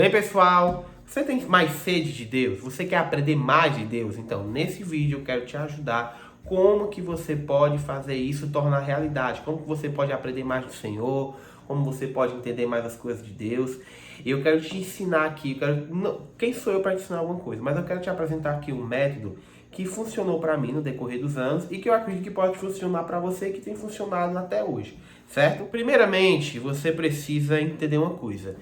bem, pessoal? Você tem mais sede de Deus? Você quer aprender mais de Deus? Então, nesse vídeo eu quero te ajudar como que você pode fazer isso tornar realidade, como que você pode aprender mais do Senhor, como você pode entender mais as coisas de Deus. E eu quero te ensinar aqui, quem sou eu para te ensinar alguma coisa? Mas eu quero te apresentar aqui um método que funcionou para mim no decorrer dos anos e que eu acredito que pode funcionar para você, que tem funcionado até hoje, certo? Primeiramente, você precisa entender uma coisa.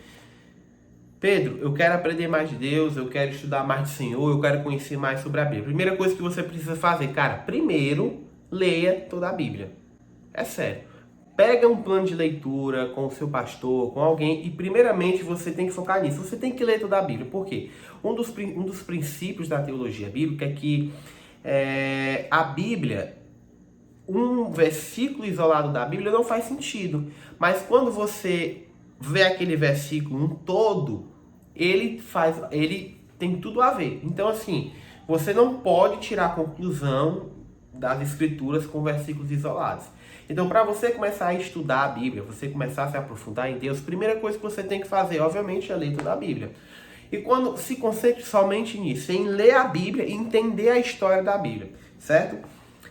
Pedro, eu quero aprender mais de Deus, eu quero estudar mais do Senhor, eu quero conhecer mais sobre a Bíblia. Primeira coisa que você precisa fazer, cara, primeiro, leia toda a Bíblia. É sério. Pega um plano de leitura com o seu pastor, com alguém, e primeiramente você tem que focar nisso. Você tem que ler toda a Bíblia. Por quê? Um dos princípios da teologia bíblica é que a Bíblia, um versículo isolado da Bíblia não faz sentido. Mas quando você vê aquele versículo um todo, ele tem tudo a ver. Então, assim, você não pode tirar a conclusão das escrituras com versículos isolados. Então, para você começar a estudar a Bíblia, você começar a se aprofundar em Deus, a primeira coisa que você tem que fazer, obviamente, é a leitura da Bíblia. E quando se concentre somente nisso, em ler a Bíblia e entender a história da Bíblia, certo?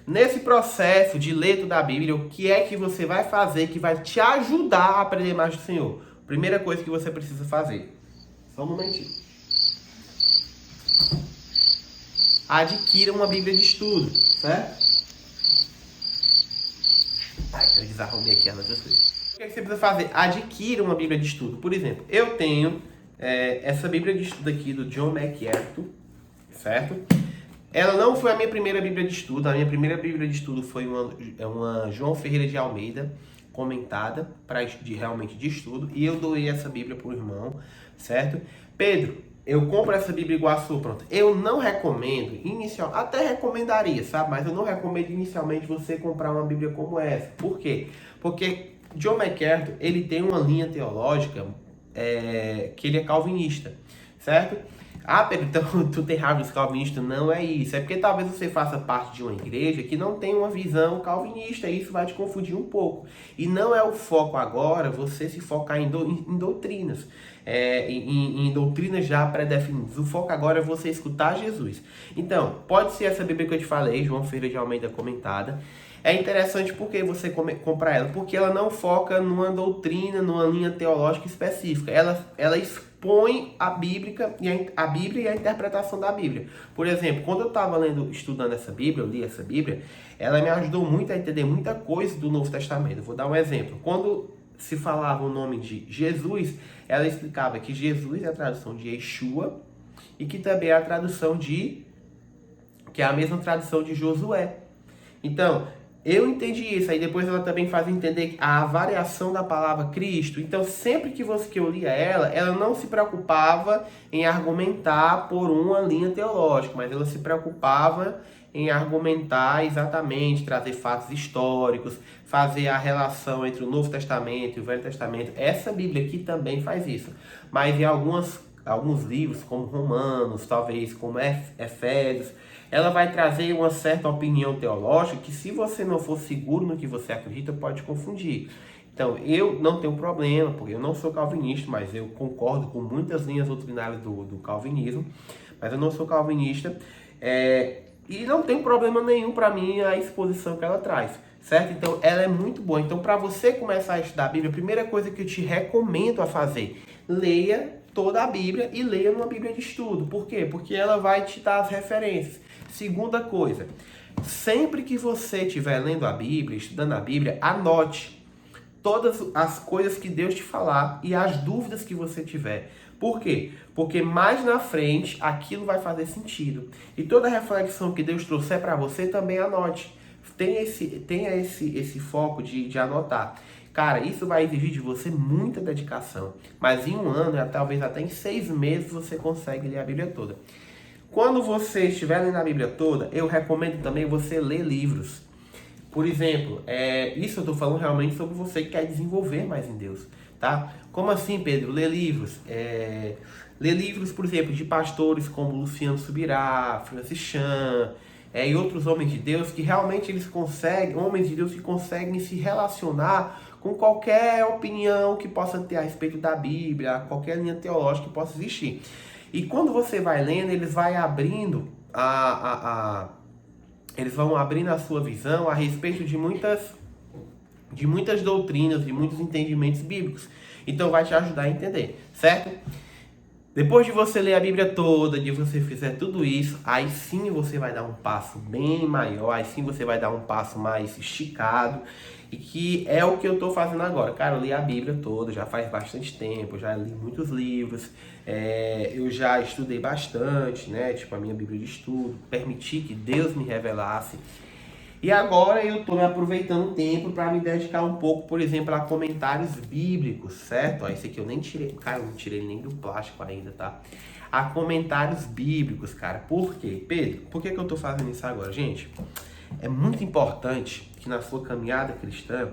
Nesse processo de ler toda a Bíblia, o que é que você vai fazer que vai te ajudar a aprender mais do Senhor? Primeira coisa que você precisa fazer. Só um momentinho. Adquira uma Bíblia de estudo, certo? Ai, eu desarrumei aqui as outras coisas. O que você precisa fazer? Adquira uma Bíblia de estudo. Por exemplo, eu tenho essa Bíblia de estudo aqui do John MacArthur, certo? Ela não foi a minha primeira Bíblia de estudo. A minha primeira Bíblia de estudo foi uma João Ferreira de Almeida, comentada, realmente de estudo. E eu doei essa Bíblia para o irmão, certo? Pedro, eu compro essa Bíblia igual a sua, pronto. Eu não recomendo, até recomendaria, sabe? Mas eu não recomendo inicialmente você comprar uma Bíblia como essa. Por quê? Porque John MacArthur, ele tem uma linha teológica que ele é calvinista, certo? Ah, Pedro, então tu tem raiva dos calvinistas? Não é isso. É porque talvez você faça parte de uma igreja que não tem uma visão calvinista. E isso vai te confundir um pouco. E não é o foco agora você se focar em doutrinas. Em doutrinas já pré-definidas. O foco agora é você escutar Jesus. Então, pode ser essa Bíblia que eu te falei, João Ferreira de Almeida comentada. É interessante porque você comprar ela, porque ela não foca numa doutrina, numa linha teológica específica. Ela expõe a Bíblia e a interpretação da Bíblia. Por exemplo, quando eu estava estudando essa Bíblia, eu li essa Bíblia, ela me ajudou muito a entender muita coisa do Novo Testamento. Eu vou dar um exemplo. Quando se falava o nome de Jesus, ela explicava que Jesus é a tradução de Yeshua e que também é a tradução que é a mesma tradução de Josué. Então, eu entendi isso, aí depois ela também faz entender a variação da palavra Cristo. Então, sempre que eu lia ela não se preocupava em argumentar por uma linha teológica, mas ela se preocupava em argumentar exatamente, trazer fatos históricos, fazer a relação entre o Novo Testamento e o Velho Testamento. Essa Bíblia aqui também faz isso, mas em alguns livros, como Romanos, talvez como Efésios, ela vai trazer uma certa opinião teológica que, se você não for seguro no que você acredita, pode confundir. Então, eu não tenho problema, porque eu não sou calvinista, mas eu concordo com muitas linhas doutrinárias do calvinismo, mas eu não sou calvinista, e não tem problema nenhum para mim a exposição que ela traz, certo? Então, ela é muito boa. Então, para você começar a estudar a Bíblia, a primeira coisa que eu te recomendo a fazer, leia toda a Bíblia e leia numa Bíblia de estudo. Por quê? Porque ela vai te dar as referências. Segunda coisa, sempre que você estiver lendo a Bíblia, estudando a Bíblia, anote todas as coisas que Deus te falar e as dúvidas que você tiver. Por quê? Porque mais na frente aquilo vai fazer sentido. E toda reflexão que Deus trouxer para você, também anote. Tenha esse foco de anotar. Cara, isso vai exigir de você muita dedicação. Mas em um ano, talvez até em 6 meses, você consegue ler a Bíblia toda. Quando você estiver lendo a Bíblia toda, eu recomendo também você ler livros. Por exemplo, isso eu estou falando realmente sobre você que quer desenvolver mais em Deus, tá? Como assim, Pedro? Ler livros? Ler livros, por exemplo, de pastores como Luciano Subirá, Francis Chan, e outros homens de Deus que realmente homens de Deus que conseguem se relacionar com qualquer opinião que possa ter a respeito da Bíblia, qualquer linha teológica que possa existir. E quando você vai lendo, eles vão abrindo eles vão abrindo a sua visão a respeito de muitas doutrinas, de muitos entendimentos bíblicos. Então vai te ajudar a entender, certo? Depois de você ler a Bíblia toda, de você fizer tudo isso, aí sim você vai dar um passo bem maior, aí sim você vai dar um passo mais esticado, e que é o que eu estou fazendo agora. Cara, eu li a Bíblia toda, já faz bastante tempo, já li muitos livros, eu já estudei bastante, né? Tipo, a minha Bíblia de estudo, permiti que Deus me revelasse. E agora eu estou me aproveitando o tempo para me dedicar um pouco, por exemplo, a comentários bíblicos, certo? Ó, esse aqui eu nem tirei, cara, eu não tirei nem do plástico ainda, tá? A comentários bíblicos, cara. Por quê? Pedro, por que eu estou fazendo isso agora? Gente, é muito importante que na sua caminhada cristã,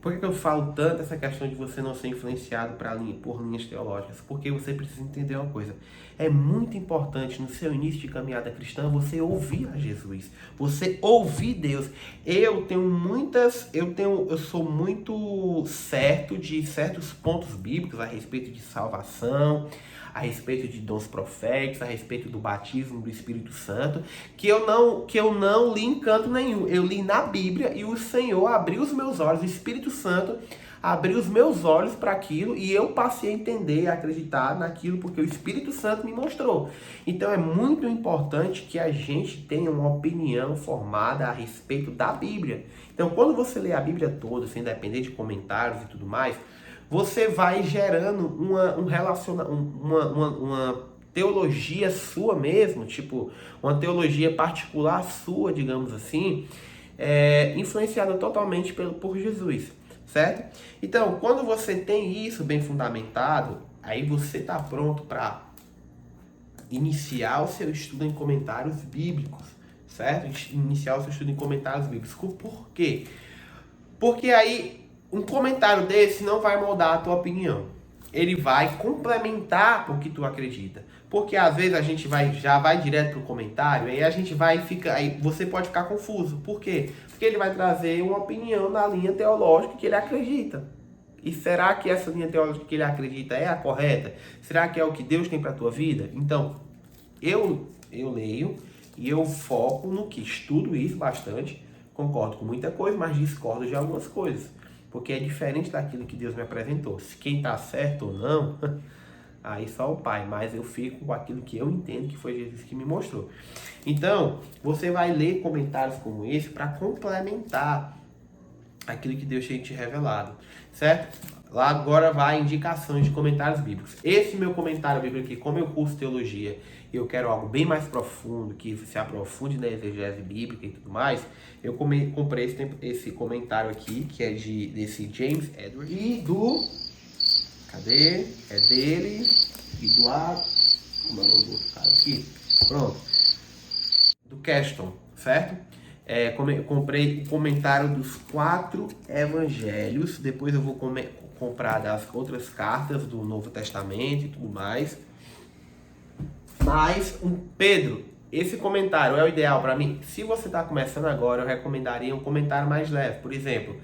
por que eu falo tanto essa questão de você não ser influenciado por linhas teológicas? Porque você precisa entender uma coisa. É muito importante no seu início de caminhada cristã você ouvir a Jesus. Você ouvir Deus. Eu sou muito certo de certos pontos bíblicos a respeito de salvação, a respeito de dons proféticos, a respeito do batismo do Espírito Santo, que eu não li em canto nenhum. Eu li na Bíblia e o Senhor abriu os meus olhos, o Espírito Santo abriu os meus olhos para aquilo e eu passei a entender, a acreditar naquilo porque o Espírito Santo me mostrou. Então é muito importante que a gente tenha uma opinião formada a respeito da Bíblia. Então quando você lê a Bíblia toda, sem depender de comentários e tudo mais, você vai gerando uma teologia sua mesmo, tipo, uma teologia particular sua, digamos assim, influenciada totalmente por Jesus, certo? Então, quando você tem isso bem fundamentado, aí você está pronto para iniciar o seu estudo em comentários bíblicos, certo? Iniciar o seu estudo em comentários bíblicos. Por quê? Porque aí um comentário desse não vai moldar a tua opinião. Ele vai complementar o que tu acredita. Porque às vezes a gente já vai direto pro comentário, aí a gente aí você pode ficar confuso. Por quê? Porque ele vai trazer uma opinião na linha teológica que ele acredita. E será que essa linha teológica que ele acredita é a correta? Será que é o que Deus tem para a tua vida? Então, eu leio e eu foco no que estudo isso bastante, concordo com muita coisa, mas discordo de algumas coisas. Porque é diferente daquilo que Deus me apresentou. Se quem está certo ou não, aí só o Pai. Mas eu fico com aquilo que eu entendo que foi Jesus que me mostrou. Então, você vai ler comentários como esse para complementar aquilo que Deus tem te revelado, certo? Lá agora vai indicações de comentários bíblicos. Esse meu comentário bíblico aqui, como eu curso teologia e eu quero algo bem mais profundo, que se aprofunde na exegese bíblica e tudo mais, eu comprei esse comentário aqui, que é desse James Edwards e do... Cadê? É dele e do... Como é o nome do outro cara aqui? Pronto. Do Keston, certo? Comprei o comentário dos 4 evangelhos. Depois eu vou comprar das outras cartas do Novo Testamento e tudo mais. Mas, Pedro, esse comentário é o ideal para mim? Se você está começando agora, eu recomendaria um comentário mais leve. Por exemplo,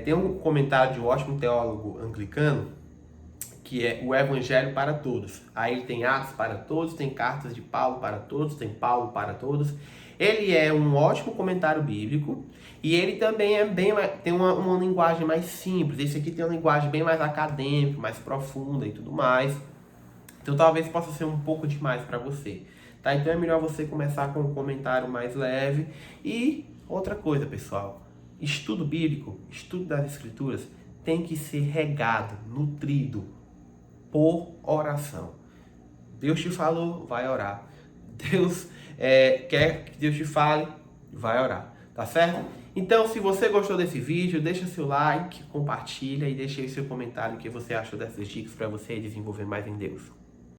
tem um comentário de um ótimo teólogo anglicano, que é o Evangelho para Todos. Aí ele tem Atos para todos, tem cartas de Paulo para todos, tem Paulo para todos. Ele é um ótimo comentário bíblico e ele também tem uma linguagem mais simples. Esse aqui tem uma linguagem bem mais acadêmica, mais profunda e tudo mais. Então talvez possa ser um pouco demais para você. Tá? Então é melhor você começar com um comentário mais leve. E outra coisa, pessoal. Estudo bíblico, estudo das escrituras tem que ser regado, nutrido por oração. Deus te falou, vai orar. Deus quer que Deus te fale, vai orar. Tá certo? Então, se você gostou desse vídeo, deixa seu like, compartilha e deixa aí seu comentário o que você achou dessas dicas para você desenvolver mais em Deus.